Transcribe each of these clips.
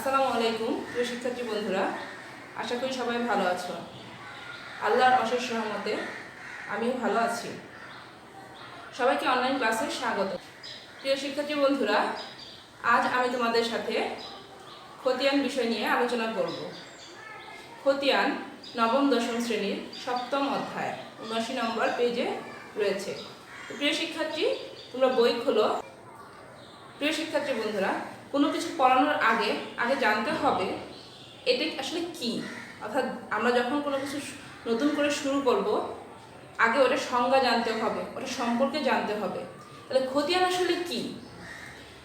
আসসালামু আলাইকুম প্রিয় শিক্ষার্থী বন্ধুরা, আশা করি সবাই ভালো আছো। আল্লাহর অশেষ রহমতে আমিও ভালো আছি। সবাইকে অনলাইন ক্লাসে স্বাগত। প্রিয় শিক্ষার্থী বন্ধুরা, আজ আমি তোমাদের সাথে খতিয়ান বিষয় নিয়ে আলোচনা করব। খতিয়ান নবম দশম শ্রেণীর সপ্তম অধ্যায় 79 নম্বর পেজে রয়েছে। প্রিয় শিক্ষার্থী, তোমরা বই খোলো। প্রিয় শিক্ষার্থী বন্ধুরা, কোনো কিছু পড়ানোর আগে জানতে হবে এটা আসলে কি। অর্থাৎ আমরা যখন কোনো কিছু নতুন করে শুরু করব, আগে ওটা সংজ্ঞা জানতে হবে, ওটা সম্পর্কে জানতে হবে। তাহলে খতিয়ান আসলে কি?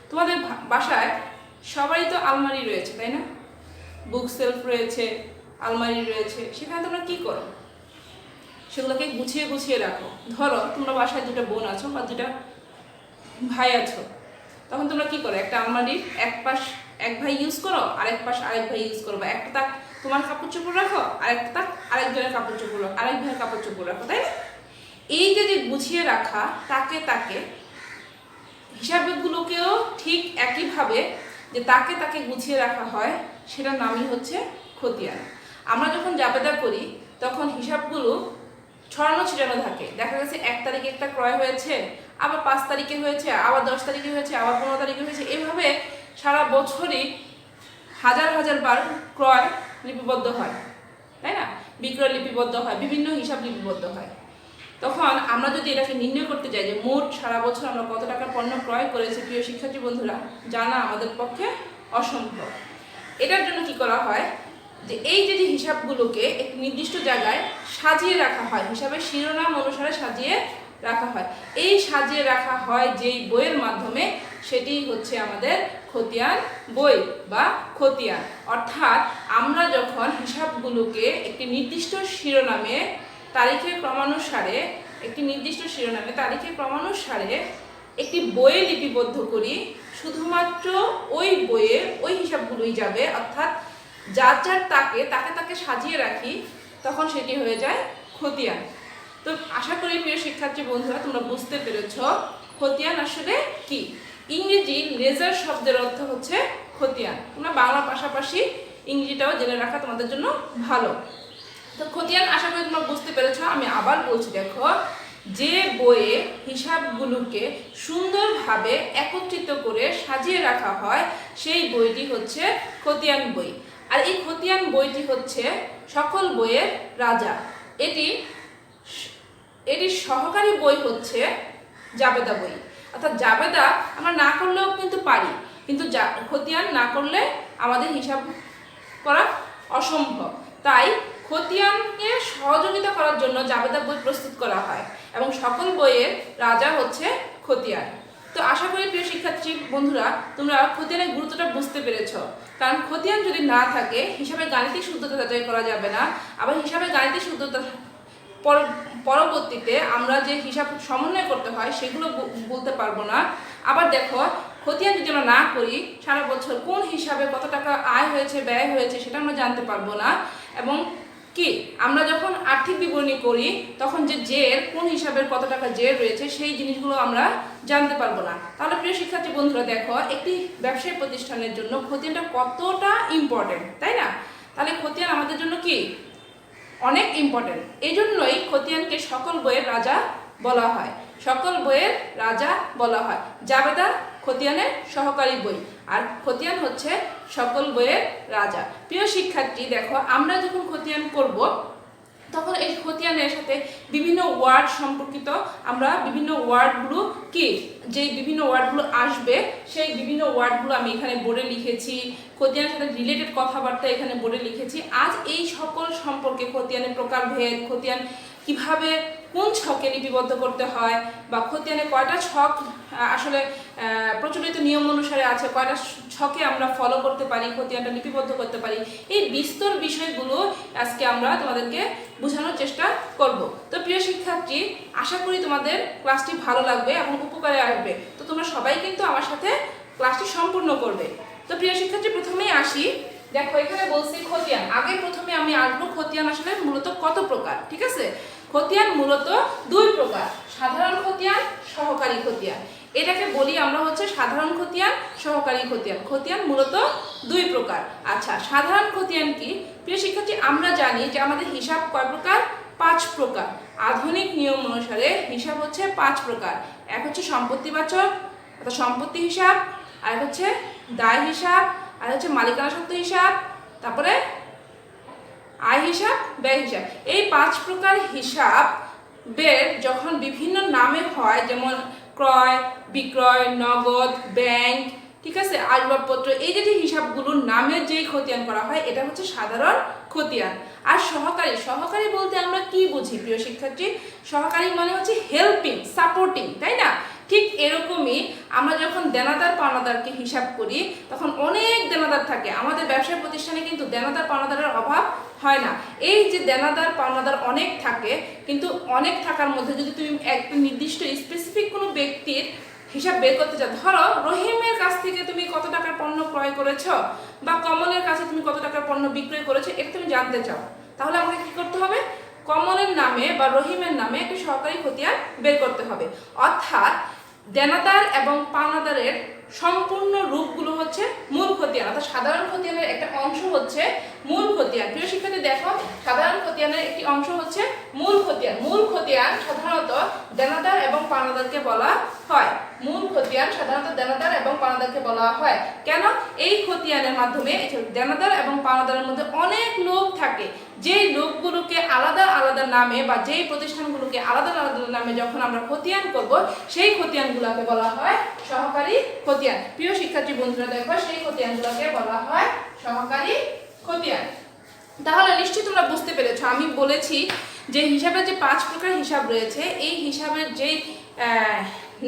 তোমাদের বাসায় সবারই তো আলমারি রয়েছে, তাই না? বুক সেলফ রয়েছে, আলমারি রয়েছে, সেখানে তোমরা কি করো? সেগুলোকে গুছিয়ে গুছিয়ে রাখো। ধরো তোমরা বাসায় দুটো বোন আছো বা দুটা ভাই আছো, তখন তোমরা কি করো? একটা আলমারির এক পাশ এক ভাই ইউজ করো, আরেক পাশ আরেক ভাই ইউজ করো, বা একটা তাক তোমার কাপড় চোপড় রাখো, আরেকটা তাক আরেকজনের কাপড় চোপড় রাখো, আরেক ভাইয়ের কাপড় চোপড় রাখো, তাই না? এই যে গুছিয়ে রাখা, তাকে তাকে হিসাবগুলোকেও ঠিক একইভাবে যে তাকে তাকে গুছিয়ে রাখা হয়, সেটার নামই হচ্ছে খতিয়ান। আমরা যখন জাবেদা করি তখন হিসাবগুলো ছড়ানো ছিটানো থাকে। দেখা গেছে 1 তারিখে একটা ক্রয় হয়েছে, আবার 5 তারিখে হয়েছে, আবার 10 তারিখে হয়েছে, আবার 15 তারিখে হয়েছে। এইভাবে সারা বছরই হাজার হাজার বার ক্রয় লিপিবদ্ধ হয়, তাই না? বিক্রয় লিপিবদ্ধ হয়, বিভিন্ন হিসাব লিপিবদ্ধ হয়। তখন আমরা যদি এটাকে নির্ণয় করতে যাই যে মোট সারা বছর আমরা কত টাকার পণ্য ক্রয় করেছি, প্রিয় শিক্ষার্থী বন্ধুরা, জানা আমাদের পক্ষে অসম্ভব। এটার জন্য কি করা হয় যে এই যে হিসাবগুলোকে একটি নির্দিষ্ট জায়গায় সাজিয়ে রাখা হয়, হিসাবের শিরোনাম অনুসারে সাজিয়ে রাখা হয়। এই সাজিয়ে রাখা হয় যেই বইয়ের মাধ্যমে, সেটি হচ্ছে আমাদের খতিয়ান বই বা খতিয়ান। অর্থাৎ আমরা যখন হিসাবগুলোকে একটি নির্দিষ্ট শিরোনামে তারিখের ক্রমানুসারে একটি বইয়ে লিপিবদ্ধ করি, শুধুমাত্র ওই বইয়ে ওই হিসাবগুলোই যাবে। অর্থাৎ যার যার তাকে সাজিয়ে রাখি, তখন সেটি হয়ে যায় খতিয়ান। তো আশা করি প্রিয় শিক্ষার্থী বন্ধুরা, তোমরা বুঝতে পেরেছ খতিয়ান আসলে কি। ইংরেজি লেজার শব্দের অর্থ হচ্ছে খতিয়ান। তোমরা বাংলার পাশাপাশি ইংরেজিটাও জেনে রাখা তোমাদের জন্য ভালো। তো খতিয়ান আশা করি তোমরা বুঝতে পেরেছ। আমি আবার বলছি, দেখো, যে বইয়ে হিসাবগুলোকে সুন্দরভাবে একত্রিত করে সাজিয়ে রাখা হয়, সেই বইটি হচ্ছে খতিয়ান বই। আর এই খতিয়ান বইটি হচ্ছে সকল বইয়ের রাজা। এটি সহকারী বই হচ্ছে জাবেদা বই। অর্থাৎ জাবেদা আমরা না করলেও কিন্তু পারি, কিন্তু খতিয়ান না করলে আমাদের হিসাব করা অসম্ভব। তাই খতিয়ানকে সহযোগিতা করার জন্য জাবেদা বই প্রস্তুত করা হয়, এবং সকল বইয়ের রাজা হচ্ছে খতিয়ান। তো আশা করি প্রিয় শিক্ষার্থী বন্ধুরা, তোমরা খতিয়ানের গুরুত্বটা বুঝতে পেরেছ। কারণ খতিয়ান যদি না থাকে, হিসাবে গাণিতিক শুদ্ধতা যাচাই করা যাবে না। আবার হিসাবে গাণিতিক শুদ্ধতা পরবর্তীতে আমরা যে হিসাব সমন্বয় করতে হয়, সেগুলো বলতে পারবো না। আবার দেখো, খতিয়ান যদি আমরা না করি, সারা বছর কোন হিসাবে কত টাকা আয় হয়েছে, ব্যয় হয়েছে, সেটা আমরা জানতে পারবো না। এবং কি আমরা যখন আর্থিক বিবরণী করি, তখন যে জের, কোন হিসাবের কত টাকা জের রয়েছে, সেই জিনিসগুলো আমরা জানতে পারবো না। তাহলে প্রিয় শিক্ষার্থী বন্ধুরা, দেখো, একটি ব্যবসায়ী প্রতিষ্ঠানের জন্য খতিয়ানটা কতটা ইম্পর্টেন্ট, তাই না? তাহলে খতিয়ান আমাদের জন্য কি অনেক ইম্পর্টেন্ট। এই জন্যই খতিয়ানকে সকল বইয়ের রাজা বলা হয়। সকল বইয়ের রাজা বলা হয়। জাবেদা খতিয়ানের সহকারী বই, আর খতিয়ান হচ্ছে সকল বইয়ের রাজা। প্রিয় শিক্ষার্থী, দেখো, আমরা যখন খতিয়ান করব, তখন এই খতিয়ানের সাথে বিভিন্ন ওয়ার্ড সম্পর্কিত, আমরা বিভিন্ন ওয়ার্ডগুলো কি, যে বিভিন্ন ওয়ার্ডগুলো আসবে, সেই বিভিন্ন ওয়ার্ডগুলো আমি এখানে বোর্ডে লিখেছি। খতিয়ানের সাথে রিলেটেড কথাবার্তা এখানে বোর্ডে লিখেছি। আজ এই সকল সম্পর্কে, খতিয়ানের প্রকারভেদ, খতিয়ান কিভাবে কোন ছকে লিপিবদ্ধ করতে হয়, বা খতিয়ানে কয়টা ছক আসলে প্রচলিত নিয়ম অনুসারে আছে, কয়টা ছকে আমরা ফলো করতে পারি, খতিয়ানটা লিপিবদ্ধ করতে পারি, এই বিস্তর বিষয়গুলো আজকে আমরা তোমাদেরকে বোঝানোর চেষ্টা করব। তো প্রিয় শিক্ষার্থী, আশা করি তোমাদের ক্লাসটি ভালো লাগবে এবং উপকারে আসবে। তো তোমরা সবাই কিন্তু আমার সাথে ক্লাসটি সম্পূর্ণ করবে। তো প্রিয় শিক্ষার্থী, প্রথমেই আসি। দেখো, এখানে বলছি খতিয়ান। আগে প্রথমে আমি আসবো খতিয়ান আসলে মূলত কত প্রকার। ঠিক আছে? খতিয়ান মূলত 2 প্রকার, সাধারণ খতিয়ান, সহকারী খতিয়ান। এটাকে বলি আমরা হচ্ছে সাধারণ খতিয়ান, সহকারী খতিয়ান। খতিয়ান মূলত দুই প্রকার। আচ্ছা, সাধারণ খতিয়ান কি? প্রিয় শিক্ষার্থী, আমরা জানি যে আমাদের হিসাব কয় প্রকার? 5 প্রকার। আধুনিক নিয়ম অনুসারে হিসাব হচ্ছে 5 প্রকার। এক হচ্ছে সম্পত্তিবাচক অর্থাৎ সম্পত্তি হিসাব, আর হচ্ছে দায় হিসাব, আর হচ্ছে মালিকানা সত্ত্ব হিসাব, তারপরে আয় হিসাব, ব্যয় হিসাব। এই 5 প্রকার হিসাব বের যখন বিভিন্ন নামে হয়, যেমন ক্রয়, বিক্রয়, নগদ, ব্যাংক, ঠিক আছে, আসবাবপত্র, এই যে হিসাবগুলোর নামে যেই খতিয়ান করা হয় এটা হচ্ছে সাধারণ খতিয়ান। আর সহকারী, সহকারী বলতে আমরা কি বুঝি প্রিয় শিক্ষার্থী? সহকারী মানে হচ্ছে হেল্পিং, সাপোর্টিং, তাই না? ঠিক এরকমই আমরা যখন দেনাদার পাওনাদারকে হিসাব করি তখন অনেক দেনাদার থাকে। আমাদের ব্যবসায় প্রতিষ্ঠানে কিন্তু দেনাদার পাওনাদারের অভাব হয় না। এই যে দেনাদার পাওনাদার অনেক থাকে, কিন্তু অনেক থাকার মধ্যে যদি তুমি একটা নির্দিষ্ট স্পেসিফিক কোনো ব্যক্তির হিসাব বের করতে চাও, ধরো রহিমের কাছ থেকে তুমি কত টাকার পণ্য ক্রয় করেছো বা কমলের কাছে তুমি কত টাকার পণ্য বিক্রয় করেছো, এটা তুমি জানতে চাও, তাহলে আমাকে কি করতে হবে? কমলের নামে বা রহিমের নামে একটি সহকারী খতিয়ান বের করতে হবে। অর্থাৎ দেনাদার এবং পাওনাদারের সম্পূর্ণ রূপগুলো হচ্ছে মূল খতিয়ান, অর্থাৎ সাধারণ খতিয়ানের একটা অংশ হচ্ছে মূল খতিয়ান। প্রিয় শিক্ষার্থী দেখো, সাধারণ খতিয়ানের একটি অংশ হচ্ছে মূল খতিয়ান। মূল খতিয়ান সাধারণত দেনাদার এবং পাওনাদারকে বলা হয়। মূল খতিয়ান সাধারণত দেনাদার এবং পাওনাদারকে বলা হয়। কেন? এই খতিয়ানের মাধ্যমে দেনাদার এবং পাওনাদারের মধ্যে অনেক লোক থাকে, যেই লোকগুলোকে আলাদা আলাদা নামে বা যেই প্রতিষ্ঠানগুলোকে আলাদা আলাদা নামে যখন আমরা খতিয়ান করব, সেই খতিয়ানগুলোকে বলা হয় সহকারী খতিয়ান। প্রিয় শিক্ষার্থী বন্ধুরা দেখো, সেই খতিয়ানগুলোকে বলা হয় সহকারী খতিয়ান। তাহলে নিশ্চয়ই তোমরা বুঝতে পেরেছো, আমি বলেছি যে হিসাবের যে 5 প্রকার হিসাব রয়েছে, এই হিসাবের যেই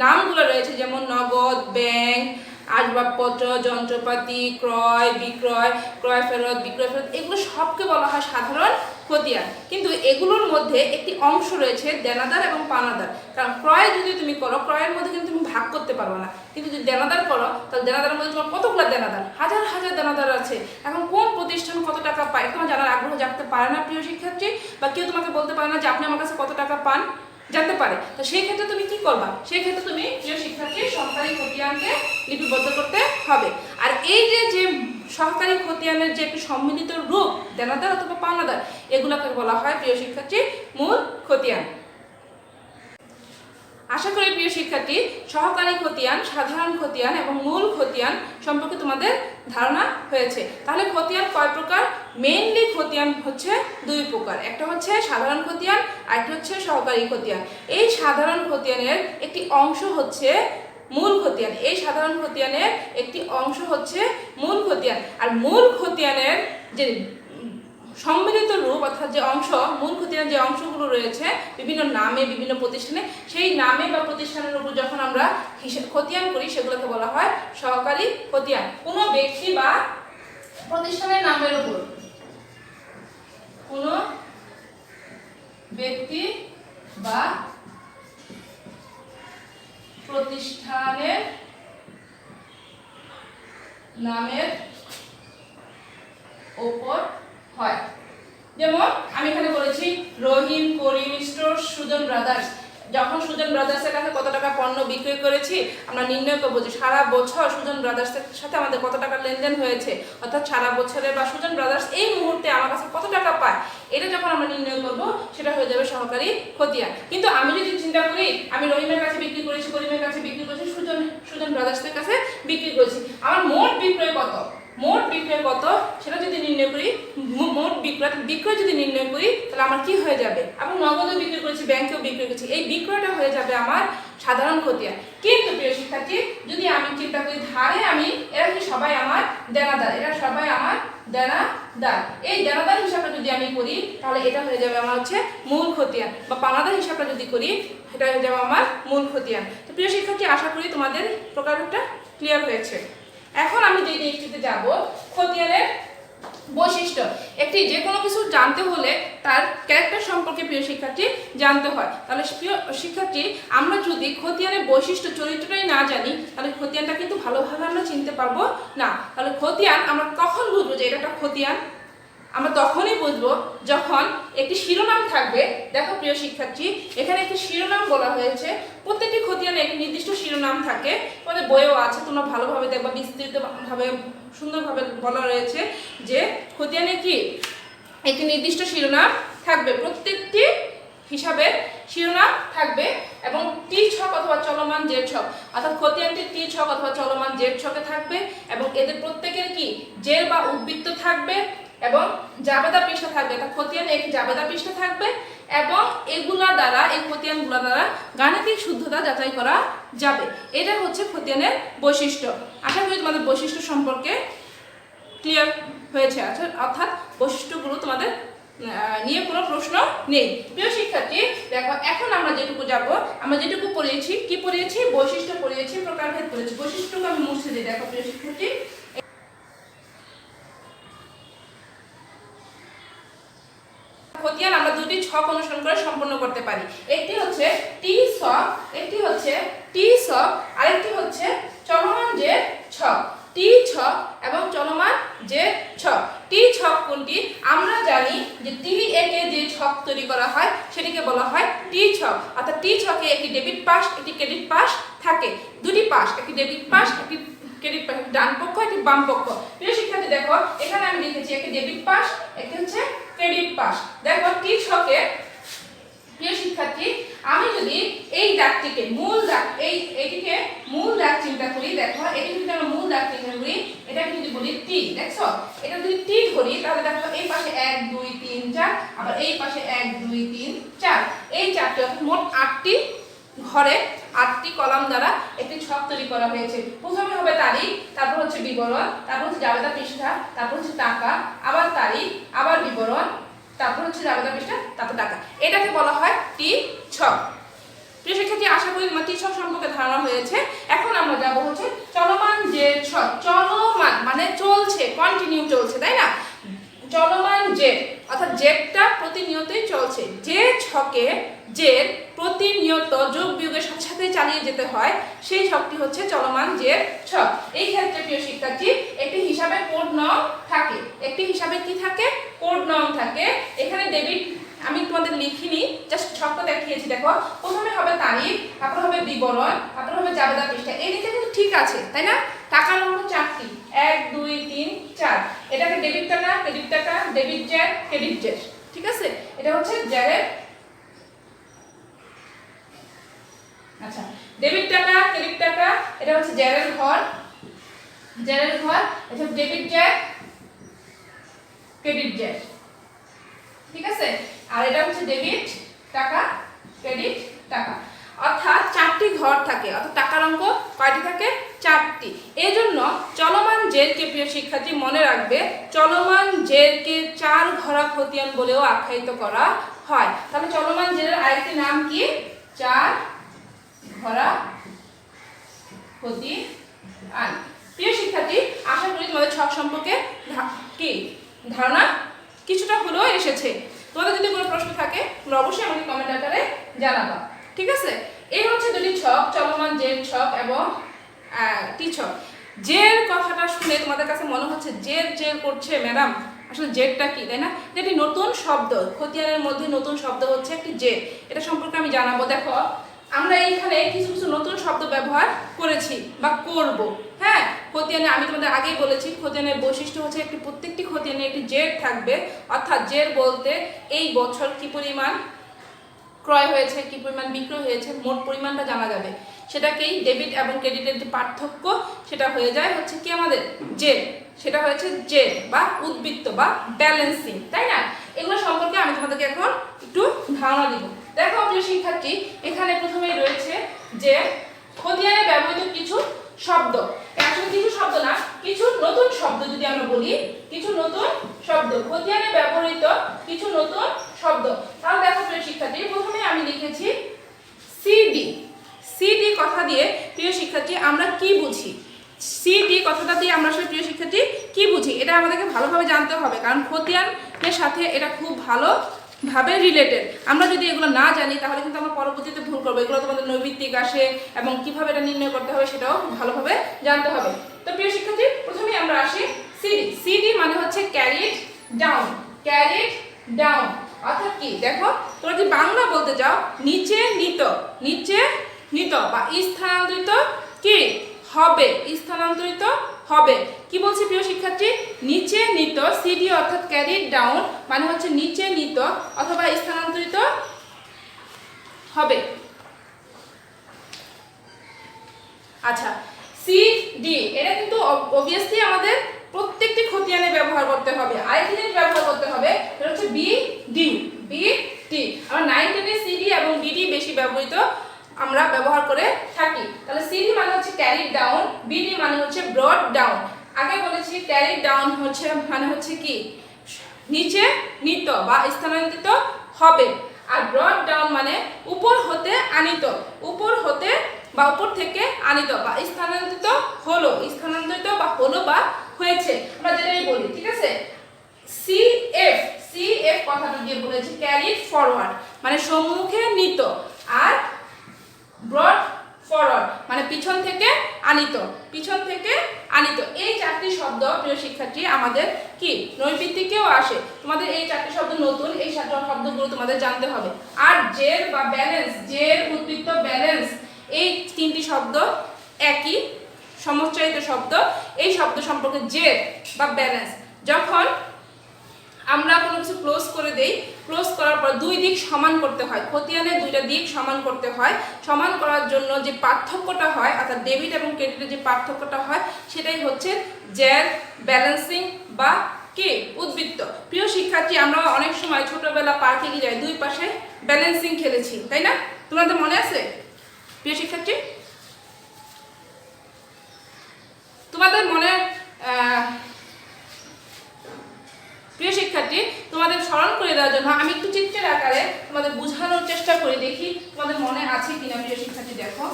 নামগুলো রয়েছে, যেমন নগদ, ব্যাংক, আসবাবপত্র, যন্ত্রপাতি, ক্রয়, বিক্রয়, ক্রয় ফেরত, বিক্রয় ফেরত, এগুলো সবকে বলা হয় সাধারণ খতিয়ান। কিন্তু এগুলোর মধ্যে একটি অংশ রয়েছে দেনাদার এবং পাওনাদার। কারণ ক্রয় যদি তুমি করো, ক্রয়ের মধ্যে কিন্তু তুমি ভাগ করতে পারবে না, কিন্তু যদি দেনাদার করো তাহলে দেনাদারের মধ্যে তোমার কতগুলো দেনাদার, হাজার হাজার দেনাদার আছে। এখন কোন প্রতিষ্ঠান কত টাকা পায় তোমার জানার আগ্রহ জাগতে পারে না প্রিয় শিক্ষার্থী? বা কেউ তোমাকে বলতে পারে না যে আপনি আমার কাছে কত টাকা পান, জানতে পারে। তো সেই ক্ষেত্রে তুমি কি করবা? সেই ক্ষেত্রে তুমি প্রিয় শিক্ষার্থী সহকারী খতিয়ানকে লিপিবদ্ধ করতে হবে। আর এই যে যে সহকারী খতিয়ানের যে একটি সম্মিলিত রূপ দেনাদার অথবা পাওনাদার, এগুলোকে বলা হয় প্রিয় শিক্ষার্থী মূল খতিয়ান। আশা করি প্রিয় শিক্ষার্থী সহকারী খতিয়ান, সাধারণ খতিয়ান এবং মূল খতিয়ান সম্পর্কে তোমাদের ধারণা হয়েছে। তাহলে খতিয়ান কয় প্রকার? মেইনলি খতিয়ান হচ্ছে 2 প্রকার। একটা হচ্ছে সাধারণ খতিয়ান, আর একটা হচ্ছে সহকারী খতিয়ান। এই সাধারণ খতিয়ানের একটি অংশ হচ্ছে মূল খতিয়ান। এই সাধারণ খতিয়ানের একটি অংশ হচ্ছে মূল খতিয়ান। আর মূল খতিয়ানের যে সম্মিলিত রূপ অর্থাৎ যে অংশ, মূল খতিয়ানের যে অংশগুলো রয়েছে বিভিন্ন নামে বিভিন্ন প্রতিষ্ঠানে, সেই নামে বা প্রতিষ্ঠানের উপর যখন আমরা খতিয়ান করি সেগুলোকে বলা হয় সহকারী খতিয়ান। কোনো ব্যক্তি বা প্রতিষ্ঠানের নামের উপর, কোনো ব্যক্তি বা প্রতিষ্ঠানের নামের উপর হয়। যেমন আমি এখানে বলেছি রহিম, করিম স্টোর, সুজন ব্রাদার্স। যখন সুজন ব্রাদার্সের কাছে কত টাকা পণ্য বিক্রয় করেছি আমরা নির্ণয় করবো যে সারা বছর সুজন ব্রাদার্সের সাথে আমাদের কত টাকা লেনদেন হয়েছে, অর্থাৎ সারা বছরে বা সুজন ব্রাদার্স এই মুহূর্তে আমার কাছে কত টাকা পায়, এটা যখন আমরা নির্ণয় করবো সেটা হয়ে যাবে সহকারী খতিয়ান। কিন্তু আমি যদি চিন্তা করি আমি রহিমের কাছে বিক্রি করেছি, করিমের কাছে বিক্রি করেছি, সুজন ব্রাদার্সের কাছে বিক্রি করেছি, আমার মোট বিক্রয় কত, মোট বিক্রয় কত সেটা যদি নির্ণয় করি, মোট বিক্রয় যদি নির্ণয় করি তাহলে আমার কি হয়ে যাবে, এবং নগদও বিক্রি করেছি, ব্যাংকেও বিক্রি করেছি, এই বিক্রয়টা হয়ে যাবে আমার সাধারণ খতিয়ান। কিন্তু প্রিয় শিক্ষার্থী যদি আমি চিন্তা করি ধারে আমি, এরা কি সবাই আমার দেনাদার, এরা সবাই আমার দেনাদার, এই দেনাদার হিসাবটা যদি আমি করি তাহলে এটা হয়ে যাবে আমার হচ্ছে মূল খতিয়ান, বা পাওনাদার হিসাবটা যদি করি এটা হয়ে যাবে আমার মূল খতিয়ান। তো প্রিয় শিক্ষার্থী আশা করি তোমাদের প্রকারটা ক্লিয়ার হয়েছে। এখন আমি যে জিনিসটিতে যাব, খতিয়ানের বৈশিষ্ট্য। একটি যে কোনো কিছু জানতে হলে তার ক্যারেক্টার সম্পর্কে প্রিয় শিক্ষার্থী জানতে হয়। তাহলে প্রিয় শিক্ষার্থী আমরা যদি খতিয়ানের বৈশিষ্ট্য চরিত্রটাই না জানি তাহলে খতিয়ানটা কিন্তু ভালোভাবে আমরা চিনতে পারবো না। তাহলে খতিয়ান আমরা কখন বুঝবো যে এটা একটা খতিয়ান? আমরা তখনই বুঝবো যখন একটি শিরোনাম থাকবে। দেখো প্রিয় শিক্ষার্থী, এখানে একটি শিরোনাম বলা হয়েছে। প্রত্যেকটি খতিয়ানে একটি নির্দিষ্ট শিরোনাম থাকে, তোমাদের বইও আছে, তোমরা ভালোভাবে দেখবা, বিস্তৃতভাবে সুন্দরভাবে বলা রয়েছে যে খতিয়ানে কি একটি নির্দিষ্ট শিরোনাম থাকবে, প্রত্যেকটি হিসাবে শিরোনাম থাকবে এবং টি ছক অথবা চলমান জেড ছক, অর্থাৎ খতিয়ানটি টি ছক অথবা চলমান জেড ছকে থাকবে এবং এদের প্রত্যেকের কি জের বা উদ্বৃত্ত থাকবে এবং জাবেদা পৃষ্ঠা থাকবে। অর্থাৎ খতিয়ানে একটি জাবেদা পৃষ্ঠা থাকবে এবং এগুলা দ্বারা, এই খতিয়ানগুলো দ্বারা গাণিতিক শুদ্ধতা যাচাই করা যাবে। এটা হচ্ছে খতিয়ানের বৈশিষ্ট্য। আশা করি তোমাদের বৈশিষ্ট্য সম্পর্কে ক্লিয়ার হয়েছে। অর্থাৎ বৈশিষ্ট্যগুলো তোমাদের নিয়ে কোনো প্রশ্ন নেই। প্রিয় শিক্ষার্থী, দেখো এখন আমরা যেটুকু যাব, আমরা যেটুকু পড়িয়েছি, কি পড়িয়েছি, বৈশিষ্ট্য পড়িয়েছি, প্রকারভেদ পড়িয়েছি। বৈশিষ্ট্যকে আমি মুছে দিই। দেখো প্রিয় শিক্ষার্থী, খতিয়ান আমরা দুটি ছক অনুসরণ করে সম্পন্ন করতে পারি। একটি হচ্ছে টি ছক, একটি হচ্ছে টি ছক, আরেকটি হচ্ছে চলমান জেড ছক। টি ছক এবং চলমান জেড ছক। টি ছক কোনটি? আমরা জানি যে টি একে যে ছক তৈরি করা হয় সেটিকে বলা হয় টি ছক। অর্থাৎ টি ছকে একটি ডেবিট পাশ, একটি ক্রেডিট পাশ থাকে, দুটি পাশ, একটি ডেবিট পাশ, একটি ক্রেডিট পাশ, ডান পক্ষ, একটি বাম পক্ষ। প্রিয় শিক্ষার্থী দেখো, এখানে আমি লিখেছি একটি ডেবিট পাশ, একটি হচ্ছে ক্রেডিট পাশ। দেখো টি ছকে, প্রিয় শিক্ষার্থী, আমি যদি এই দাগটিকে মূল দাগ, এইটিকে মূল দাগ চিন্তা করি, দেখো এটি যদি আমরা মূল দাগ চিন্তা করি, এটা যদি বলি টি, দেখছো এটা যদি টি ধরি তাহলে দেখো এই পাশে 1 2 3 4, আবার এই পাশে 1 2 3 4, এই চারটি অর্থাৎ মোট 8টি ঘরে 8টি কলাম দ্বারা একটি ছক তৈরি করা হয়েছে। প্রথমে হবে তারিখ, তারপর হচ্ছে বিবরণ, তারপর হচ্ছে জাবেদা পৃষ্ঠা, তারপর হচ্ছে টাকা, আবার তারিখ, আবার বিবরণ, তারপর হচ্ছে জাবেদা পৃষ্ঠা, তারপর টাকা। এটাকে বলা হয় টি ছক। প্রিয় শিক্ষার্থী, আশা করি তোমার টি ছক সম্পর্কে ধারণা হয়েছে। এখন আমরা যাব হচ্ছে চলমান জেড ছক। চলমান মানে চলছে, কন্টিনিউ চলছে, তাই না? চলমান জেড অর্থাৎ জেডটা প্রতিনিয়তই চলছে। যে ছকে জেড প্রতিনিয়ত যোগ বিয়োগের সাথে সাথে চালিয়ে যেতে হয় সেই ছকটি হচ্ছে চলমান জেড ছক। এই ক্ষেত্রে প্রিয় শিক্ষার্থী, একটি হিসাবে কোড নং থাকে। একটি হিসাবে কি থাকে? কোড নং থাকে। এখানে ডেবিট আমি তোমাদের লিখিনি, জাস্ট ছকটা দেখিয়েছি। দেখো প্রথমে হবে তারিখ, তারপর হবে বিবরণ, তারপর হবে জাবেদা পৃষ্ঠা। এই দিকটা কিন্তু ঠিক আছে, তাই না? টাকা নম্বর 4টি, 1 2 3 4। এটাকে ডেবিট টাকা, ক্রেডিট টাকা, ডেবিট জেড, ক্রেডিট জেড, ঠিক আছে? এটা হচ্ছে জেডের, আচ্ছা ডেবিট টাকা, ক্রেডিট টাকা, এটা হচ্ছে জেডের ঘর, জেডের ঘর, এটা হচ্ছে ডেবিট জেড, ক্রেডিট জেড, ঠিক আছে? আর এটা হচ্ছে ডেবিট টাকা, ক্রেডিট টাকা। অর্থাৎ 4টি ঘর থাকে, অর্থাৎ টাকার অঙ্ক কয়টি থাকে? 4টি। এই জন্য চলমান জেরকে, প্রিয় শিক্ষার্থী মনে রাখবে, চলমান জেরকে 4 ঘরা খতিয়ান বলেও আখ্যায়িত করা হয়। তাহলে চলমান জেরের আরেকটি নাম কি? 4 ঘরা খতিয়ান। প্রিয় শিক্ষার্থী, আশা করি তোমাদের ছক সম্পর্কে কি ধারণা কিছুটা হলেও এসেছে। তোমাদের যদি কোনো প্রশ্ন থাকে তোমরা অবশ্যই আমাকে কমেন্ট আকারে জানাবা, ঠিক আছে? এই হচ্ছে দুটি ছক, চলমান জেড ছক এবং টি ছক। জের কথাটা শুনে তোমাদের কাছে মনে হচ্ছে জের জের করছে ম্যাডাম, আসলে জেডটা কি, তাই না? এটি নতুন শব্দ, খতিয়ানের মধ্যে নতুন শব্দ হচ্ছে একটি জেড। এটা সম্পর্কে আমি জানাবো। দেখো আমরা এইখানে কিছু কিছু নতুন শব্দ ব্যবহার করেছি বা করব। হ্যাঁ, খতিয়ানে আমি তোমাদের আগেই বলেছি, খতিয়ানের বৈশিষ্ট্য হচ্ছে একটি প্রত্যেকটি খতিয়ানে একটি জেড থাকবে। অর্থাৎ জেড বলতে এই বছর কি পরিমাণ ক্রয় হয়েছে, কি পরিমাণ বিক্রয় হয়েছে, মোট পরিমাণটা জানা যাবে। সেটাকেই ডেবিট এবং ক্রেডিটের যে পার্থক্য সেটা হয়ে যায় হচ্ছে কি আমাদের জেড, সেটা হয়েছে জেড বা উদ্বৃত্ত বা ব্যালেন্সিং, তাই না? এগুলো সম্পর্কে আমি তোমাদেরকে এখন একটু ধারণা দিব। দেখো প্রিয় শিক্ষার্থী, এখানে প্রথমেই রয়েছে যে খতিয়ানে ব্যবহৃত কিছু শব্দ। আসলে কিছু শব্দ না, কিছু নতুন শব্দ যদি আমরা বলি, কিছু নতুন শব্দ, খতিয়ানে ব্যবহৃত কিছু নতুন শব্দ। তাহলে দেখো প্রিয় শিক্ষার্থী, প্রথমে আমি লিখেছি সিডি। সিডি কথা দিয়ে প্রিয় শিক্ষার্থী আমরা কি বুঝি? সিডি কথাটা দিয়ে আমরা আসলে প্রিয় শিক্ষার্থী কি বুঝি এটা আমাদেরকে ভালোভাবে জানতে হবে, কারণ খতিয়ানের সাথে এটা খুব ভালোভাবে রিলেটেড। আমরা যদি এগুলো না জানি তাহলে কিন্তু আমরা পরবর্তীতে ভুল করবো। এগুলো তোমাদের নৈমিত্তিক আসে এবং কিভাবে এটা নির্ণয় করতে হবে সেটাও ভালোভাবে জানতে হবে। তো প্রিয় শিক্ষার্থী, প্রথমে আমরা আসি সিডি। সিডি মানে হচ্ছে ক্যারিড ডাউন, ক্যারিড ডাউন অর্থাৎ কি দেখো তোমরা যদি বাংলা বলতে যাও নিচে নিত, নিচে নিত বা স্থানান্তরিত কি হবে, স্থানান্তরিত হবে। কি বলছি প্রিয় শিক্ষার্থী, নিচে নিত সিডি অর্থাৎ ক্যারিড ডাউন মানে হচ্ছে নিচে নিত অথবা স্থানান্তরিত হবে। আচ্ছা সি ডি এটা কিন্তু অবভিয়াসলি আমাদের প্রত্যেকটি খতিয়ানে ব্যবহার করতে হবে। আরেকটি জিনিস ব্যবহার করতে হবে সেটা হচ্ছে বি ডি, বি ডি আমরা 9 10 সিডি এবং ডিডি বেশি ব্যবহৃত আমরা ব্যবহার করে থাকি। তাহলে সিডি মানে হচ্ছে ক্যারিড ডাউন, বিডি মানে হচ্ছে ব্রড ডাউন। আগে বলেছি ক্যারিড ডাউন হচ্ছে মানে হচ্ছে কি নিচে নিত বা স্থানান্তরিত হবে, আর ব্রড ডাউন মানে উপর হতে আনিত, উপর হতে বা উপর থেকে আনিত বা স্থানান্তরিত হলো, স্থানান্তরিত বা হলো বা হয়েছে আমরা যেটাই বলি, ঠিক আছে। সিএফ, সিএফ কথাটা দিয়ে বলেছি ক্যারিড ফরওয়ার্ড মানে সম্মুখে নিত, আর ব্রড ফরওয়ার্ড মানে পিছন থেকে আনিত, পিছন থেকে আনিত। এই চারটি শব্দ প্রিয় শিক্ষার্থী আমাদের কি নৈবিত্তিকেও আসে। তোমাদের এই চারটি শব্দ নতুন, এই চারটি শব্দগুলো তোমাদের জানতে হবে। আর জের বা ব্যালেন্স, জের উদ্বৃত্ত ব্যালেন্স এই তিনটি শব্দ একই সমুচ্চারিত শব্দ। এই শব্দ সম্পর্কে জের বা ব্যালেন্স যখন আমরা কোনো কিছু ক্লোজ করে দেই, ক্লোজ করার পর দুই দিক সমান করতে হয়, খতিয়ানে দুইটা দিক সমান করতে হয়। সমান করার জন্য যে পার্থক্যটা হয় অর্থাৎ ডেবিট এবং ক্রেডিটের যে পার্থক্যটা হয় সেটাই হচ্ছে জের, ব্যালেন্সিং বা কি উদ্বৃত্ত। প্রিয় শিক্ষার্থী আমরা অনেক সময় ছোটবেলা পার্কে গিয়ে যাই, দুই পাশে ব্যালেন্সিং খেলেছি, তাই না? তোমাদের মনে আছে প্রিয় শিক্ষার্থী? তোমাদের মনে প্রিয় শিক্ষার্থী তোমাদের স্মরণ করে দেওয়ার জন্য আমি একটু চিত্রের আকারে তোমাদের বোঝানোর চেষ্টা করি, দেখি তোমাদের মনে আছে কিনা। প্রিয় শিক্ষার্থী দেখো,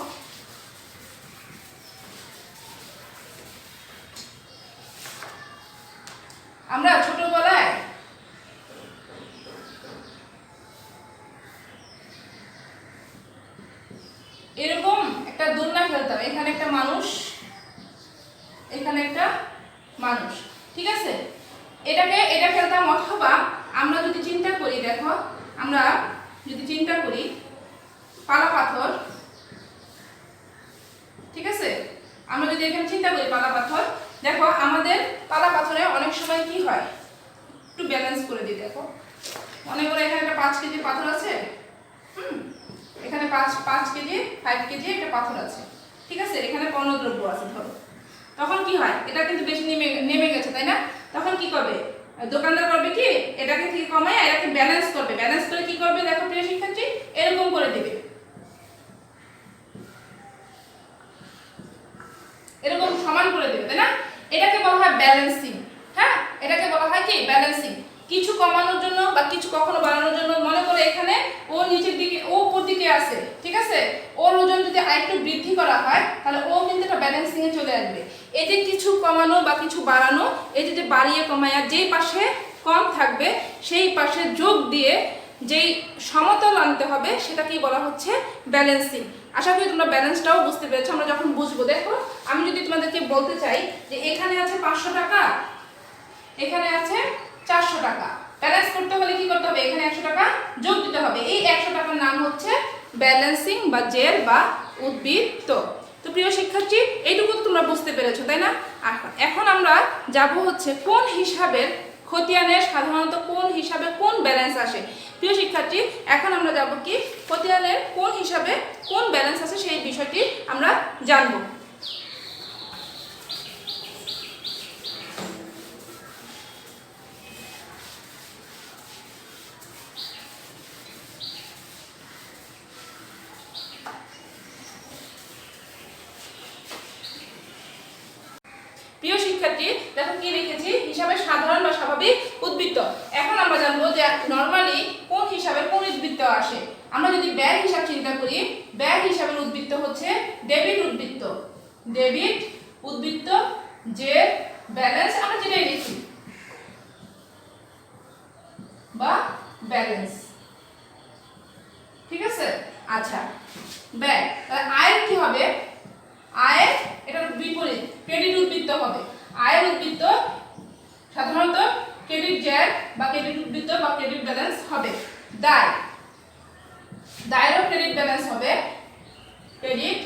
আমরা ছোটবেলায় এরকম একটা দোলনা খেলতাম, এখানে একটা মানুষ, এখানে একটা মানুষ, ঠিক আছে। এটা খেলতাম। অথবা আমরা যদি চিন্তা করি, দেখো আমরা যদি চিন্তা করি পালা পাথর, ঠিক আছে, আমরা যদি এখানে চিন্তা করি পালা পাথর, দেখো আমাদের পালা পাথরে অনেক সময় কি হয়, একটু ব্যালেন্স করে দিই। দেখো মনে করে এখানে একটা 5 কেজি পাথর আছে, এখানে 5 কেজি 5 কেজি একটা পাথর আছে, ঠিক আছে, এখানে পণ্যদ্রব্য আছে ধরো। তখন কি হয়, এটা কিন্তু বেশি নেমে গেছে, তাই না? তখন কি করবে দোকানদার, করবে কি এটাকে কি কমায় এটাকে ব্যালেন্স করবে। ব্যালেন্স করে কি করবে দেখো প্রিয় শিক্ষার্থী, এরকম করে দিবে, এরকম সমান করে দেবে, তাই না? এটাকে বলা হয় ব্যালেন্সিং। হ্যাঁ, এটাকে বলা হয় কি ব্যালেন্সিং। কিছু কমানোর জন্য বা কিছু কখনো বাড়ানোর জন্য, মনে করে এখানে ও নিচের দিকে, ও উপর দিকে আছে, ঠিক আছে, ওর ওজন যদি আরেকটু বৃদ্ধি করা হয় তাহলে ও কিন্তু একটা ব্যালেন্সিং এ চলে আসবে। এই যে কিছু কমানো বা কিছু বাড়ানো, এই যে বাড়িয়ে কমায়া যেই পাশে কম থাকবে সেই পাশে যোগ দিয়ে যেই সমতল আনতে হবে সেটাকেই বলা হচ্ছে ব্যালেন্সিং। আশা করি তোমরা ব্যালেন্সটাও বুঝতে পেরেছো। আমরা যখন বুঝবো, দেখো আমি যদি তোমাদেরকে বলতে চাই যে এখানে আছে 500 টাকা, এখানে আছে 400 টাকা, ব্যালেন্স করতে হলে কি করতে হবে, এখানে 100 টাকা যোগ দিতে হবে। এই 100 টাকার নাম হচ্ছে ব্যালেন্সিং বা জের বা উদ্বৃত্ত। তো প্রিয় শিক্ষার্থী এইটুকু তোমরা বুঝতে পেরেছো, তাই না? এখন আমরা যাব হচ্ছে কোন হিসাবের খতিয়ানে সাধারণত কোন হিসাবে কোন ব্যালেন্স আসে। প্রিয় শিক্ষার্থী এখন আমরা যাব কি খতিয়ানের কোন হিসাবে কোন ব্যালেন্স আসে সেই বিষয়টি আমরা জানব। প্রিয় শিক্ষার্থী দেখো কি লিখেছি, হিসাবে সাধারণ বা স্বাভাবিক উদ্বৃত্ত। এখন আমরা জানবো যে নরমালি কোন হিসাবে কোন উদ্বৃত্ত আসে। আমরা যদি ব্যয় হিসাব চিন্তা করি, ব্যয় হিসাবের উদ্বৃত্ত হচ্ছে ডেবিট উদ্বৃত্ত, ডেবিট উদ্বৃত্ত যে ব্যালেন্স আমরা যেটাই লিখি বা ব্যালেন্স, ঠিক আছে। আচ্ছা ব্যয়, তাহলে আয়ের কি হবে, আয়ের এটার বিপরীত ক্রেডিট উদ্বৃত্ত হবে। আয়ের উদ্বৃত্ত সাধারণত ক্রেডিট জেড বা ক্রেডিট উদ্বৃত্ত বা ক্রেডিট ব্যালেন্স হবে। দায়েরও ক্রেডিট ব্যালেন্স হবে, ক্রেডিট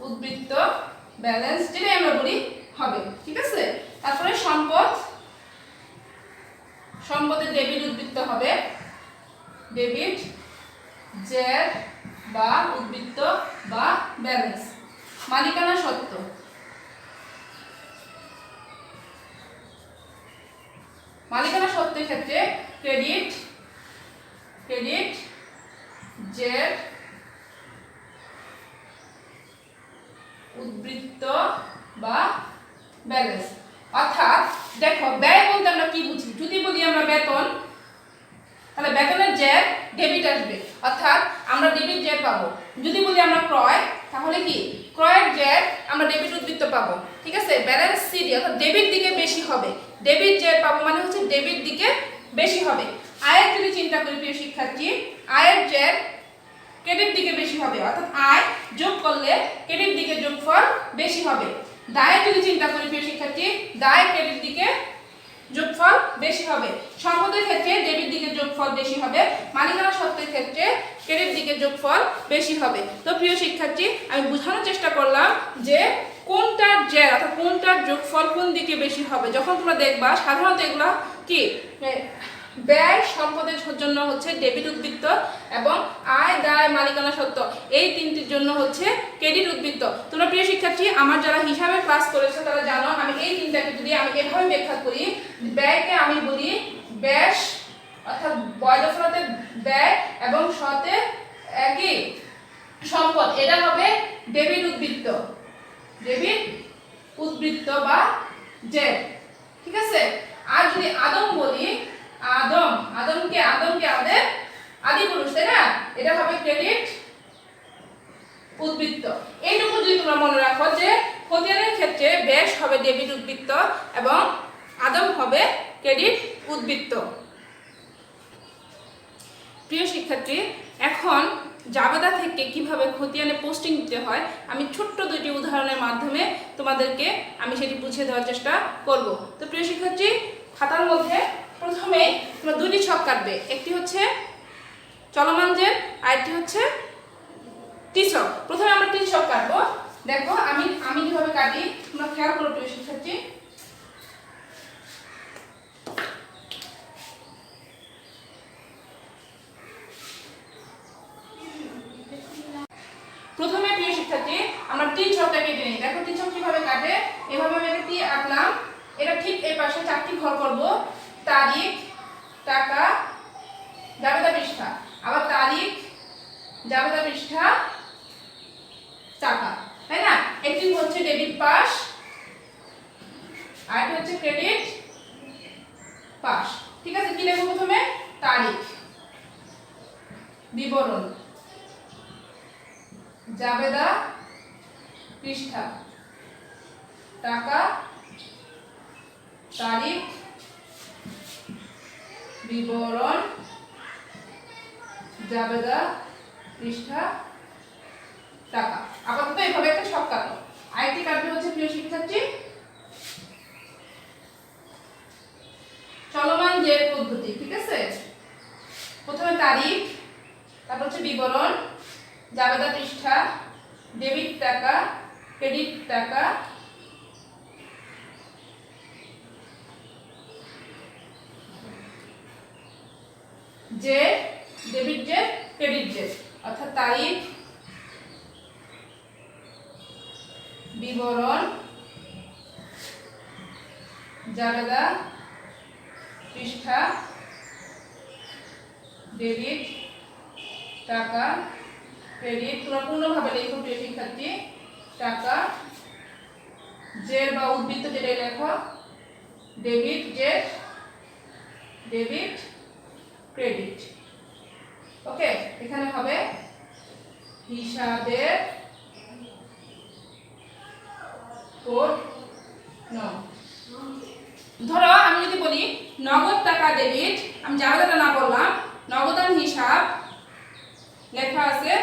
উদ্বৃত্ত ব্যালেন্স যেটা আমরা বলি হবে, ঠিক আছে। তারপরে সম্পদের ডেবিট উদ্বৃত্ত হবে, ডেবিট জেড বা উদ্বৃত্ত বা ব্যালেন্স। মালিকানা সত্ত্ব, মালিকানা সত্ত্বের ক্ষেত্রে ক্রেডিট জেড উদ্বৃত্ত বা ব্যালেন্স। অর্থাৎ দেখো ব্যয় বলতে আমরা কি বুঝি, যদি বলি আমরা বেতন, তাহলে বেতনের জেড ডেবিট আসবে, অর্থাৎ আমরা ডেবিট জেড পাবো। যদি বলি আমরা ক্রয়, তাহলে কি ক্রয়ের জেড আমরা ডেবিট উদ্বৃত্ত পাবো, ঠিক আছে। ব্যালেন্স সিডি অর্থাৎ ডেবিট দিকে বেশি হবে, ডেবিট জেড পাবো মানে হচ্ছে ডেবিট দিকে বেশি হবে। আয়ের যদি চিন্তা করি প্রিয় শিক্ষার্থী, আয়ের জেড ক্রেডিট দিকে বেশি হবে, অর্থাৎ আয় যোগ করলে ক্রেডিট দিকে যোগফল বেশি হবে। দায়ের যদি চিন্তা করি প্রিয় শিক্ষার্থী, দায় ক্রেডিট দিকে যোগফল বেশি হবে। সম্পদের ক্ষেত্রে ডেবিট দিকে যোগফল বেশি হবে, মালিকানা সত্ত্বের ক্ষেত্রে ক্রেডিট দিকে যোগফল বেশি হবে। তো প্রিয় শিক্ষার্থী, আমি বোঝানোর চেষ্টা করলাম যে কোনটার জেড অর্থাৎ কোনটার যোগফল কোন দিকে বেশি হবে। যখন তোমরা দেখবা সাধারণত এগুলা কি ব্যয় সম্পদের জন্য হচ্ছে ডেবিট উদ্বৃত্ত এবং আয় দায় মালিকানা সত্ত্ব এই তিনটির জন্য হচ্ছে ক্রেডিট উদ্বৃত্ত। তোমরা প্রিয় শিক্ষার্থী আমার যারা হিসাবে ক্লাস করেছো তারা জানো আমি এই তিনটাকে যদি আমি এভাবে ব্যাখ্যা করি, ব্যয়কে আমি বলি ব্যাস অর্থাৎ বয় দফাতে ব্যয় এবং সতে একই সম্পদ, এটা হবে ডেবিট উদ্বৃত্ত বা জেড, ঠিক আছে। আর যদি আদম বলি, আদমকে আমাদের আদি পুরুষ, তাই না, এটা হবে ক্রেডিট উদ্বৃত্ত। এইটুকু যদি তোমরা মনে রাখো যে খতিয়ানের ক্ষেত্রে ব্যাস হবে ডেবিট উদ্বৃত্ত এবং আদম হবে ক্রেডিট উদ্বৃত্ত। প্রিয় শিক্ষার্থী, এখন জাবেদা থেকে কিভাবে খতিয়ানে পোস্টিং দিতে হয় আমি ছোট্ট দুটি উদাহরণের মাধ্যমে তোমাদেরকে আমি সেটি বুঝিয়ে দেওয়ার চেষ্টা করব। তো প্রিয় শিক্ষার্থী, খাতার মধ্যে প্রথমে তোমরা দুটি ছক কাটবে, একটি হচ্ছে চলমান জেড আর একটি হচ্ছে টি ছক। প্রথমে আমরা টি ছক কাটবো। দেখো আমি কিভাবে কাটি তোমরা খেয়াল করো প্রিয় শিক্ষার্থী। প্রথমে প্রিয় শিক্ষার্থী আমরা টি ছকটা কেটে নিই। দেখো টি ছক কিভাবে কাটে, এভাবে আমি একটা টি আঁকলাম, এটা ঠিক এই পাশে চারটি ঘর করব, তারিখ, টাকা, জাবেদা পৃষ্ঠা, আবার তারিখ, জাবেদা পৃষ্ঠা, টাকা, তাই না। একটি হচ্ছে ডেবিট পাস আর একটা হচ্ছে ক্রেডিট পাস, ঠিক আছে। কি লিখব প্রথমে, তারিখ, বিবরণ, জাবেদা পৃষ্ঠা, টাকা, তারিখ, বিবরণ, জাবেদা পৃষ্ঠা, টাকা। আপাতত এভাবে একটা ছক কাটো। আরেকটি কাটবে হচ্ছে প্রিয় শিক্ষার্থী চলমান জেড পদ্ধতি, ঠিক আছে। প্রথমে তারিখ, তারপর হচ্ছে বিবরণ, জাবেদা পৃষ্ঠা, ডেবিট টাকা, ক্রেডিট টাকা, Z, debit Z, credit Z, অর্থাৎ তারিখ, বিবরণ, জাবেদা পৃষ্ঠা, ডেবিট টাকা, ক্রেডিট, তোমরা পূর্ণভাবে লেখো প্রিয় শিক্ষার্থী, টাকা, জেড বা উদ্বৃত্ত যেটা লেখো, ডেবিট জেড, ডেবিট ক্রেডিট। ওকে, এখানে হবে হিসাবের কোড নং। ধরো আমি যদি বলি নগদ টাকা ডেবিট, আমি জাবেদাটা না বললাম, নগদান হিসাব লেখা আছে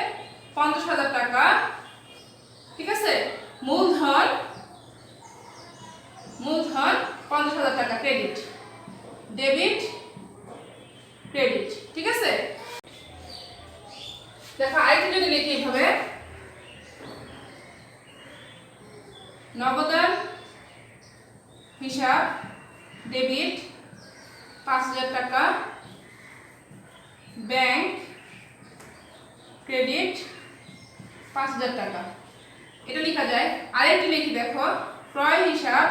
50,000 টাকা, ঠিক আছে। মূলধন 50,000 টাকা ক্রেডিট, ডেবিট ক্রেডিট। ঠিক আছে, দেখো আরেকটু যদি লিখি এইভাবে, নগদান হিসাব ডেবিট 5,000 টাকা, ব্যাংক ক্রেডিট 5,000 টাকা। এটা লেখা যায়। আরেকটি লিখি দেখো, ক্রয় হিসাব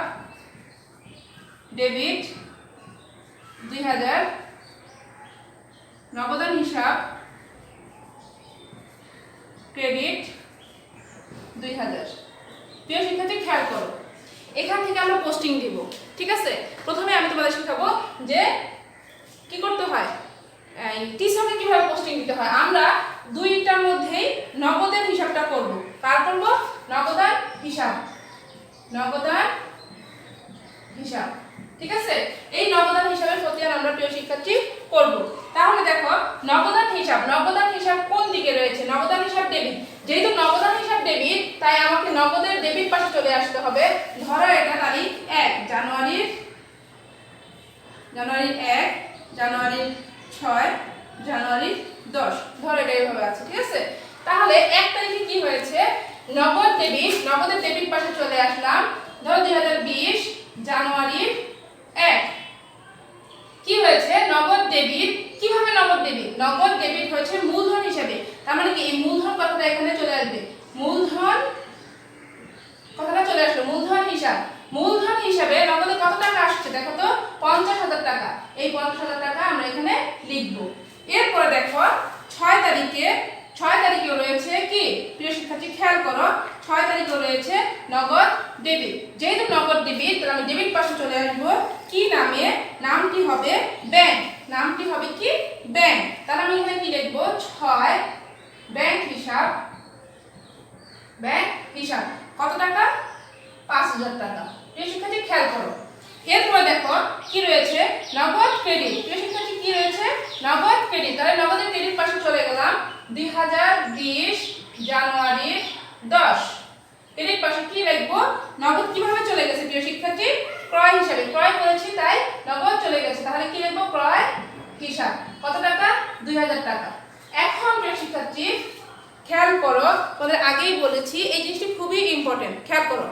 ডেবিট 2,000, নগদান হিসাব ক্রেডিট 2,000। প্রিয় শিক্ষার্থী খেয়াল করো, এখান থেকে আমরা পোস্টিং দিব। ঠিক আছে, প্রথমে আমি তোমাদের শেখাবো যে কি করতে হয়, টিচারকে কিভাবে পোস্টিং দিতে হয়। আমরা দুইটার মধ্যেই নগদের হিসাবটা করব। কার করব? নগদান হিসাব, নগদান হিসাব। ঠিক আছে, এই নগদান হিসাবের খতিয়ান আমরা প্রিয় শিক্ষার্থী করব। তাহলে দেখো নগদান হিসাব কোন দিকে রয়েছে? নগদান হিসাব ডেবিট। যেহেতু নগদান হিসাব ডেবিট, তাই আমাকে নগদের ডেবিট পাশে চলে আসতে হবে। ধরো এটা তারিখ 1 জানুয়ারির 1, জানুয়ারির 6, জানুয়ারির 10, ধরো এটা এইভাবে আছে। ঠিক আছে, তাহলে 1 তারিখে কি হয়েছে? নগদের ডেবিট পাশে চলে আসলাম। ধরো 2020 জানুয়ারির 1 কি হয়েছে? নগদ ডেবিট। কিভাবে নগদ ডেবিট? নগদ ডেবিট হয়েছে মূলধন হিসেবে। তার মানে কি এই মূলধন কথাটা এখানে চলে আসবে, মূলধন কথাটা চলে আসলো, মূলধন হিসাব। মূলধন হিসাবে নগদে কত টাকা আসছে দেখো তো, 50,000 টাকা। এই 50,000 টাকা আমরা এখানে লিখব। এরপরে দেখো 6 তারিখে রয়েছে কি প্রিয় শিক্ষার্থী খেয়াল করো, 6 তারিখে রয়েছে নগদ ডেবিট। যেহেতু নগদ ডেবিট, তাহলে আমি ডেবিট পাশে চলে আসবো। কি নামে? নামটি হবে ব্যাংক। নামটি হবে কি? ব্যাংক। তাহলে আমি এখানে কি লিখব? 6 ব্যাংক হিসাব। ব্যাংক হিসাব কত টাকা? 5,000 টাকা। প্রিয় শিক্ষার্থী খেয়াল করো, এরপর দেখো কি রয়েছে? নগদ ক্রেডিট। প্রিয় শিক্ষার্থী কি রয়েছে? নগদ ক্রেডিট। তাহলে নগদের ক্রেডিট পাশে চলে গেলাম। 2020 জানুয়ারির 10 ক্রেডিট পাশে কি লিখবো? নগদ কিভাবে চলে গেছে প্রিয় শিক্ষার্থী? ক্রয় হিসাবে। ক্রয় করেছি তাই নগদ চলে গেছে। তাহলে কি লিখবো? ক্রয় হিসাব। কত টাকা? 2,000 টাকা। এখন প্রিয় শিক্ষার্থী খেয়াল করো, তোমাদের আগেই বলেছি এই জিনিসটি খুবই ইম্পর্টেন্ট। খেয়াল করো,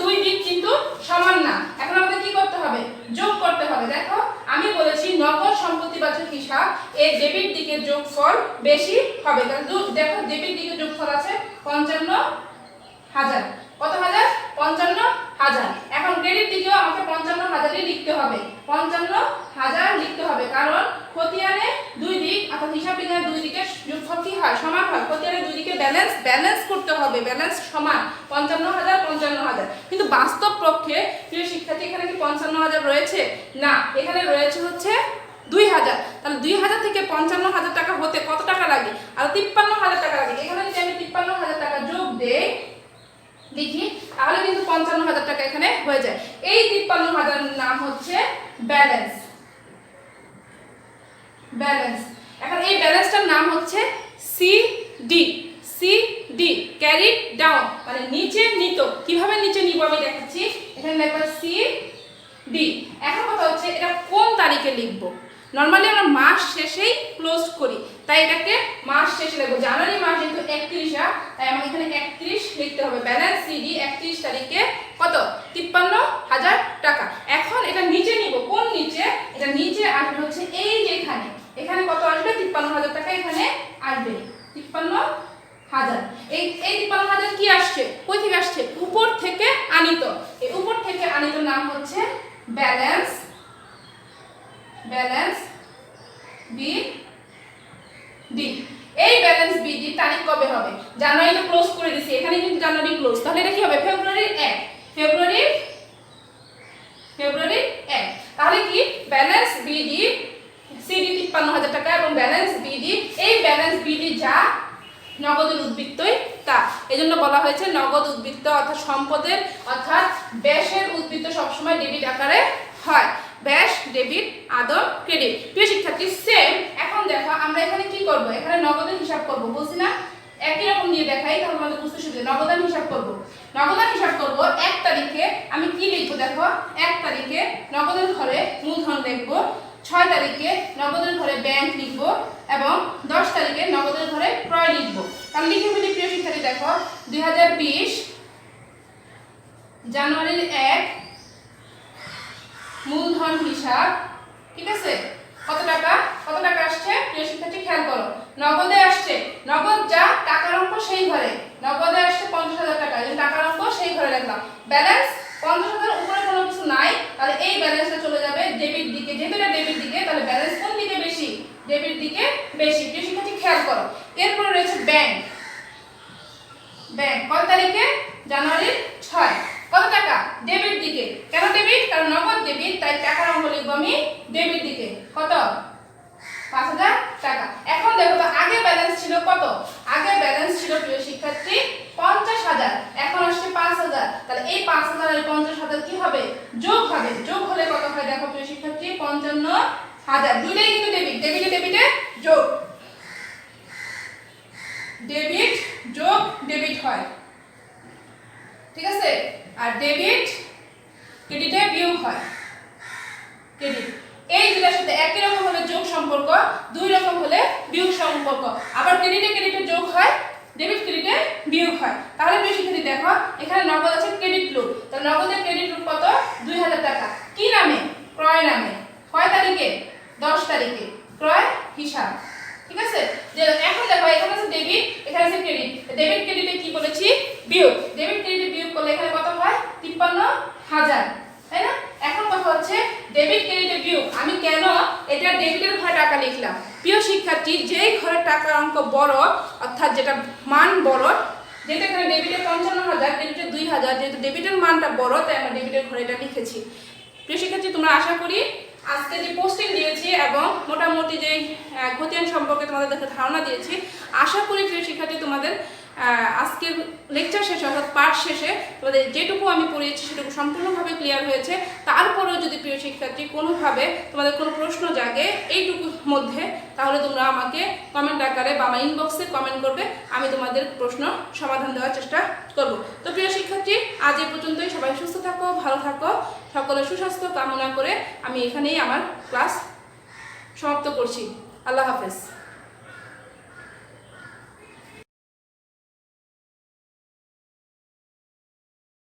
দুই দিক কিন্তু সমান না। এখন আমাদের কি করতে হবে? যোগ করতে হবে। দেখো আমি বলেছি নগদ সম্পত্তিবাচক হিসাব, এর ডেবিট দিকের যোগফল বেশি হবে। কারণ দেখো ডেবিট দিকের যোগফল আছে 55,000। কত হাজার? 55,000। এখন ক্রেডিট দিকেও আমাকে 55,000ই লিখতে হবে। 55,000 লিখতে হবে, কারণ খতিয়ানে দুই দিক অর্থাৎ হিসাব বিজ্ঞানের দুই দিকের যোগফল কি হয়? সমান হয়। খতিয়ানে দুই দিকে ব্যালেন্স করতে হবে, ব্যালেন্স সমান। 55,000। কিন্তু বাস্তব পক্ষে প্রিয় শিক্ষার্থী এখানে কি 55,000 রয়েছে? না, এখানে রয়েছে হচ্ছে 2,000। তাহলে 2,000 থেকে 55,000 টাকা হতে কত টাকা লাগে? আর 53,000 টাকা লাগে। এখানে যদি আমি 53,000 টাকা যোগ দেই, লিখি, তাহলে কিন্তু 55,000 টাকা এখানে হয়ে যায়। এই 53,000 এর নাম হচ্ছে ব্যালেন্স। এখন এই ব্যালেন্সটার নাম হচ্ছে সিডি, ক্যারিড ডাউন, মানে নিচে নিত। কিভাবে নিচে নিব আমি দেখাচ্ছি। এখানে লিখব সিডি। এখন কথা হচ্ছে এটা কোন তারিখে লিখব? নরমালি আমরা মাস শেষেই ক্লোজ করি, তাই এটাকে মাস শেষে লিখব। জানুয়ারি মাস যেহেতু 31, তাই আমাকে এখানে 31 লিখতে হবে। ব্যালেন্স সিডি 31 তারিখে কত? 53,000 টাকা। এখন এটা নিচে নিব। কোন নিচে? এটা নিচে আসবে হচ্ছে এই যে এখানে কত আসবে? 53,000 টাকা এখানে আসবে। 53,000। এই 53,000 কি আসছে? কই থেকে আসছে? উপর থেকে আনিত। এই উপর থেকে আনিত নাম হচ্ছে ব্যালেন্স বিডি। এই ব্যালেন্স বিডি তারিখ কবে হবে? জানুয়ারিতে ক্লোজ করে দিছি, এখানে কিন্তু জানুয়ারি ক্লোজ। তাহলে এটা কি হবে? ফেব্রুয়ারির 1। ফেব্রুয়ারির 1। তাহলে কি ব্যালেন্স বিডি সিডি 53,000 টাকা এবং ব্যালেন্স বিডি, এই ব্যালেন্স বিডি যা নগদের উদ্বৃত্তই তা। এজন্য বলা হয়েছে নগদ উদ্বৃত্ত অর্থাৎ সম্পদের অর্থাৎ ব্যয়ের উদ্বৃত্ত সবসময় ডেবিট আকারে হয়। ব্যাস ডেবিট, আদর ক্রেডিট। প্রিয় শিক্ষার্থী সেম। এখন দেখো আমরা এখানে কি করব? এখানে নগদের হিসাব করব, বলছি না? একই রকম দিয়ে দেখাই তাহলে আমাদের বুঝতে সুবিধা। নগদান হিসাব করব। নগদান হিসাব করব 1 তারিখে আমি কি লিখব দেখো, 1 তারিখে নগদের ঘরে মূলধন লিখব, 6 তারিখে নগদের ঘরে ব্যাংক লিখব এবং 10 তারিখে নগদের ঘরে ক্রয় লিখব। তাহলে লিখে ফেলি প্রিয় শিক্ষার্থী, দেখো 2020 জানুয়ারির 1 মূলধন হিসাব, ঠিক আছে? কত টাকা আসছে প্রিয় শিক্ষার্থী খেয়াল করো। নগদে আসছে, নগদ যা টাকার অঙ্ক সেই ঘরে, নগদে আসছে 50,000 টাকা, এই টাকার অঙ্ক সেই ঘরে রাখলাম। ব্যালেন্স 50,000 উপরে কোনো কিছু নাই, তাহলে এই ব্যালেন্সটা চলে যাবে ডেবিট দিকে। যেহেতু এটা ডেবিট দিকে তাহলে ব্যালেন্স কোন দিকে বেশি? ডেবিট দিকে বেশি। প্রিয় শিক্ষার্থী খেয়াল করো। এরপরে রয়েছে ব্যাংক। ব্যাংক কত তারিখে? জানুয়ারির 6। কত টাকা? ডেবিট দিকে। কেন ডেবিট? কারণ নগদ ডেবিট, তাই টাকার অঙ্ক লিখব আমি ডেবিট দিকে। কত? 5,000 টাকা। এখন দেখো তো আগে ব্যালেন্স ছিল কত? আগে ব্যালেন্স ছিল প্রিয় শিক্ষার্থী 50,000, এখন আসছে 5,000। তাহলে এই 5,000 আর 50,000 কি হবে? যোগ হবে। যোগ হলে কত হয় দেখো প্রিয় শিক্ষার্থী? 55,000। দুইটাই কিন্তু ডেবিট, ডেবিটে যোগ, ডেবিট যোগ ডেবিট হয়, ঠিক আছে? আর ডেবিট ক্রেডিটে বিয়োগ হয়, ক্রেডিট। এই দুটার সাথে একই রকম হলে যোগ সম্পর্ক, দুই রকম হলে বিয়োগ সম্পর্ক। আবার ক্রেডিটে যোগ হয়, ডেবিট ক্রেডিটে বিয়োগ হয়। তাহলে প্রিয় শিক্ষার্থী দেখো এখানে নগদ আছে ক্রেডিট লুপ, তাহলে নগদের ক্রেডিট লুপ কত? 2,000 টাকা। কি নামে? ক্রয় নামে। কয় তারিখে? 10 তারিখে। ক্রয় হিসাব, ঠিক আছে? যে এখন দেখো এখানে আছে ডেবিট, এখানে আছে ক্রেডিট। ডেবিট ক্রেডিটে কি বলেছি? বিয়োগ। ডেবিট ক্রেডিটে বিয়োগ করলে এখানে কত হয়? 53,000, তাই না? এখন কথা হচ্ছে ডেবিট ক্রেডিটে বিয়োগ। আমি কেন এটা ডেবিটের ঘরে টাকা লিখলাম? প্রিয় শিক্ষার্থী, যেই ঘরে টাকার অঙ্ক বড়, অর্থাৎ যেটা মান বড়, যেটা এখানে ডেবিটে 55,000, ক্রেডিটে 2,000, যেহেতু ডেবিটের মানটা বড় তাই আমরা ডেবিটের ঘরে এটা লিখেছি। প্রিয় শিক্ষার্থী, তোমরা আশা করি আজকে যে পোস্টিং দিয়েছি এবং মোটামুটি যে খতিয়ান সম্পর্কে তোমাদের দেখে ধারণা দিয়েছি, আশা করি প্রিয় শিক্ষার্থী তোমাদের আজকের লেকচার শেষে অর্থাৎ পাঠ শেষে তোমাদের যেটুকু আমি পড়িয়েছি সেটুকু সম্পূর্ণভাবে ক্লিয়ার হয়েছে। তারপরেও যদি প্রিয় শিক্ষার্থী কোনোভাবে তোমাদের কোনো প্রশ্ন জাগে এইটুকুর মধ্যে, তাহলে তোমরা আমাকে কমেন্ট আকারে বা আমার ইনবক্সে কমেন্ট করবে, আমি তোমাদের প্রশ্ন সমাধান দেওয়ার চেষ্টা করব। তো প্রিয় শিক্ষার্থী, আজ এই পর্যন্তই। সবাই সুস্থ থাকো, ভালো থাকো, সকলের সুস্বাস্থ্য কামনা করে আমি এখানেই আমার ক্লাস সমাপ্ত করছি। আল্লাহ হাফেজ।